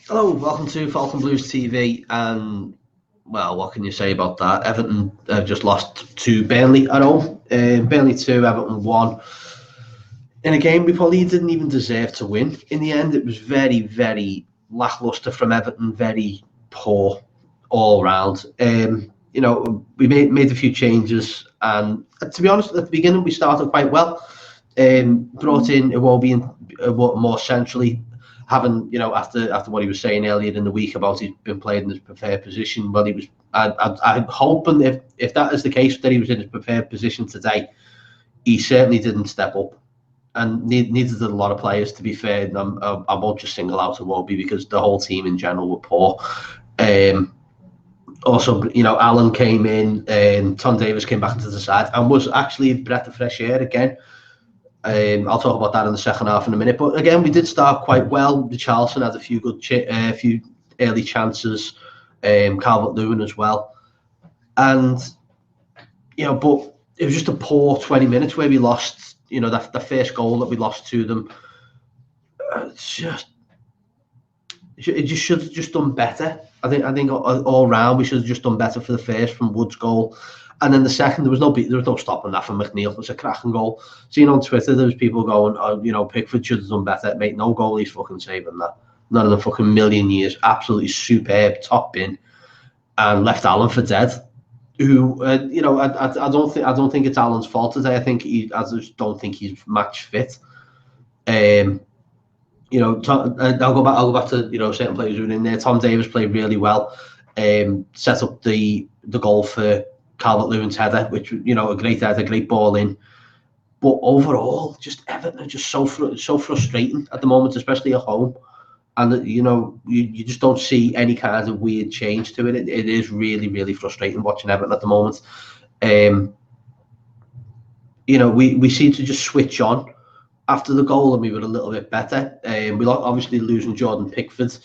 Hello, welcome to Falcon Blues TV. And well, what can you say about that? Everton just lost to Burnley at home. Burnley 2, Everton 1. In a game we probably didn't even deserve to win. In the end, it was very, very lacklustre from Everton, very poor all round. We made a few changes, and to be honest, at the beginning we started quite well. Brought in Iwobi more centrally, having after what he was saying earlier in the week about he's been playing in his preferred position. Well, he was. I'm hoping if that is the case that he was in his preferred position today, he certainly didn't step up, and neither did a lot of players. To be fair, and I won't just single out Iwobi because the whole team in general were poor. Also, Alan came in, and Tom Davis came back into the side and was actually a breath of fresh air again. I'll talk about that in the second half in a minute. But again, we did start quite well. The Charleston had a few few early chances. Calvert-Lewin as well, and but it was just a poor 20 minutes where we lost. That the first goal that we lost to them. It just should have just done better. I think all round we should have just done better for the first from Wood's goal. And then the second, there was no stopping that from McNeil. It was a cracking goal. Seen on Twitter, there was people going, Pickford should have done better. Mate, no goalie's fucking saving that. Not in a fucking million years. Absolutely superb, top bin, and left Allen for dead. Who, I don't think it's Allen's fault today. I just don't think he's match fit. I'll go back to certain players who were in there. Tom Davis played really well. Set up the goal for Calvert-Lewin's header, which a great header, great ball in. But overall, just Everton are just so frustrating at the moment, especially at home. And you just don't see any kind of weird change to it. It is really, really frustrating watching Everton at the moment. We seem to just switch on after the goal, and we were a little bit better. We obviously losing Jordan Pickford.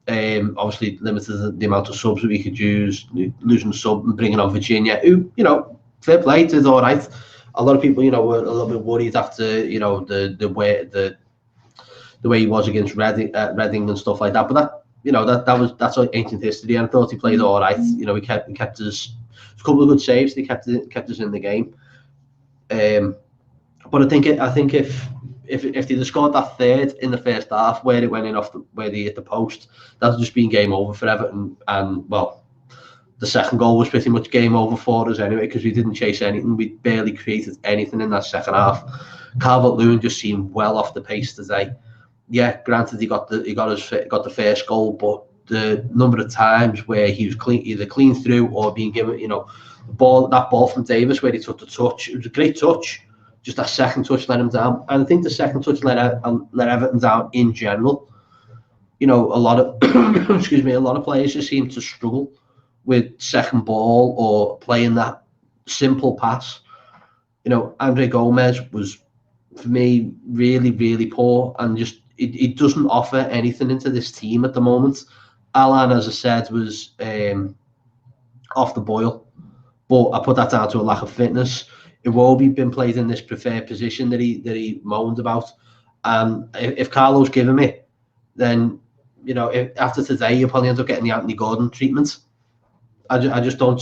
Obviously limited the amount of subs that we could use. Losing the sub and bringing on Virginia, who fair play, did all right. A lot of people were a little bit worried after the way he was against Reading and stuff like that. But that's ancient history, and I thought he played all right. He kept us a couple of good saves. He kept us in the game. But I think if they'd have scored that third in the first half, where it went in where they hit the post, that'd just been game over for Everton. And well, the second goal was pretty much game over for us anyway, because we didn't chase anything. We barely created anything in that second half. Calvert-Lewin just seemed well off the pace today. Yeah, granted he got the first goal, but the number of times where he was either clean through or being given, that ball from Davis where he took the touch, it was a great touch. Just that second touch let him down, and I think the second touch let Everton down in general. A lot of a lot of players just seem to struggle with second ball or playing that simple pass. Andre Gomez was, for me, really, really poor, and just it doesn't offer anything into this team at the moment. Alan, as I said, was off the boil, but I put that down to a lack of fitness. Iwobi been played in this preferred position that he moaned about. If Carlo's given me, then after today you'll probably end up getting the Anthony Gordon treatment. I just don't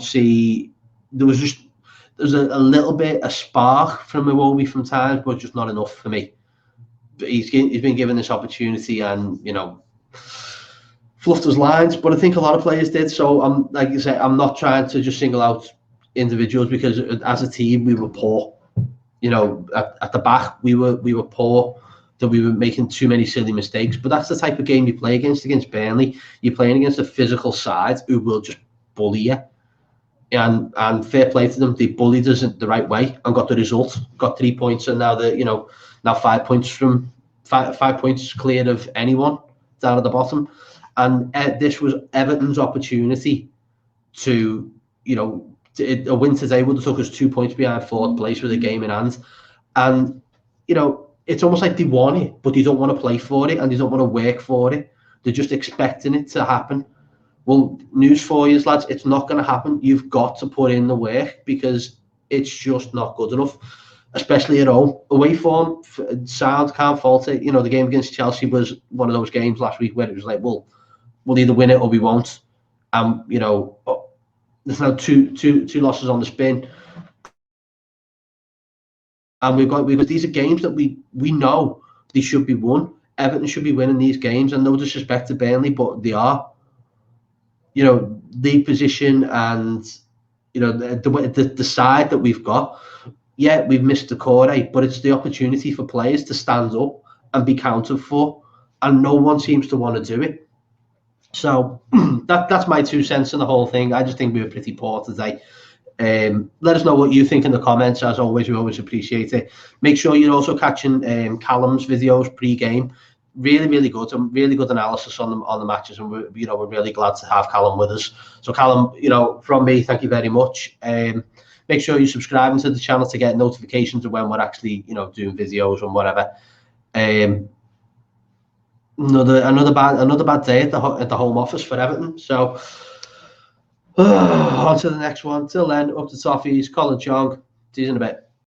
see. There's a little bit a spark from Iwobi from times, but just not enough for me. But he's been given this opportunity, and fluffed his lines. But I think a lot of players did. So like you say, I'm not trying to just single out individuals, because as a team we were poor. At the back we were poor, that we were making too many silly mistakes. But that's the type of game you play against Burnley. You're playing against a physical side who will just bully you, and fair play to them. They bullied us in the right way and got the result. Got 3 points, and now now 5 points from 5 points clear of anyone down at the bottom. And this was Everton's opportunity to a win today would have took us 2 points behind fourth place with a game in hand. And it's almost like they want it, but they don't want to play for it, and they don't want to work for it. They're just expecting it to happen. Well, news for you, lads, it's not going to happen. You've got to put in the work, because it's just not good enough. especially at home. Away form, sound, can't fault it. You know, the game against Chelsea was one of those games last week where it was like, well, we'll either win it or we won't. You know, there's now two losses on the spin, and we've got these are games that we know they should be won. Everton should be winning these games, and no disrespect to Burnley, but they are. You know, league position and you know the side that we've got. Yeah, we've missed the core, but it's the opportunity for players to stand up and be counted for, and no one seems to want to do it. So that's my 2 cents in the whole thing. I just think we were pretty poor today. Let us know what you think in the comments. As always, we always appreciate it. Make sure you're also catching Callum's videos pre-game. Really good and really good analysis on the matches, and we're really glad to have Callum with us. So Callum, from me, thank you very much. Make sure you're subscribing to the channel to get notifications of when we're actually doing videos and whatever. Another bad day at the home office for Everton. So on to the next one. Till then, up to Toffees, Colin Chong. See you in a bit.